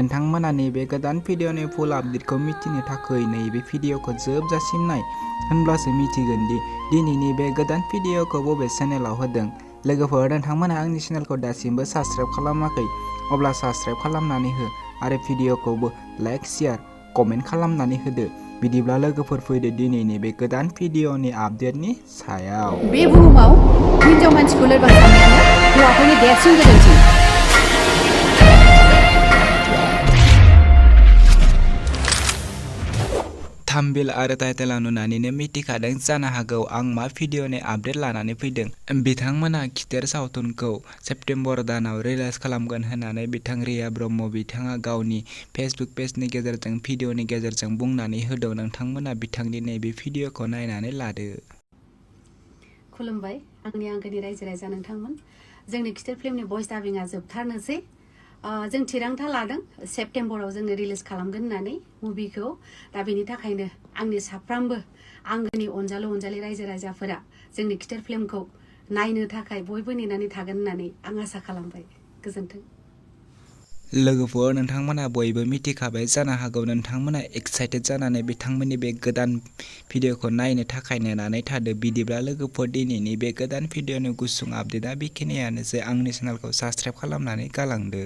नोंथांमोना नैबे गोदान भिडिअनि फुल आपडेटखौ मिथिनो थाखाय नैबे भिडिअखौ जोबजासिम नाय होनब्लासो मिथिगोन दि दिनैनि बे गोदान भिडिअखौ बबे चेनेलाव होदों। लोगोफोर, नोंथांमोना आंनि चेनेलखौ दासिमबो साबस्क्राइब खालामाखै अब्ला साबस्क्राइब खालामनानै हो आरो भिडिअखौबो लाइक शेयार कमेन्ट खालामनानै होदो। बिदिब्ला लोगोफोर फैदो दिनैनि बे गोदान भिडिअनि आपडेटनि सायाव। बे बुहुमाव हिनजाव मानसिखौ लोरबां खालामनायानो हौवाफोरनि देरसिन गोरोन्थि। थाम्बनेइल आरो टाइटेलाव नुनानैनो मिथिखादों जानो हागौ आं मा भिडिअनि आपडेट लानानै फैदों। बिथांमोना खिथेर सावथुनखौ सेप्तेम्बर दानाव रिलिज खालामगोन होननानै बिथां रिया ब्रह्म बिथाङा गावनि फेसबुक पेजनि गेजेरजों भिडिअनि गेजेरजों बुंनानै होदों। नोंथांमोना बिथांनि नैबे भिडिअखौ नायनानै लादो। खुलुमबाय आंनि आंगोनि रायजो राजा नोंथांमोन। जोंनि खिथेर फिल्मनि भइस डाबिंआ जोबथारनोसै। जों थिरांथा लादों सेप्तेम्बराव जोङो रिलिज खालामगोन होननानै मुभिखौ। दा बेनि थाखायनो आंनि साफ्रोमबो आंगोनि अनजालु अनजालि रायजो राजाफोरा जोंनि खिथेर फिल्मखौ नायनो थाखाय बयबो नेनानै थागोन होननानै आं आसा खालामबाय। गोजोन्थों। लोगोफोर, नोंथांमोना बयबो मिथिखाबाय जानो हागौ नोंथांमोना एक्साइटेड जानानै बिथांमोननि बे गोदान भिडिअखौ नायनो थाखाय नेनानै थादो। बिदिब्ला लोगोफोर, दिनैनि बे गोदान भिडिअनि गुसुं आपडेटआ बेखिनियानोसै। आंनि चेनेलखौ साबस्क्राइब खालामनानै गालांदो।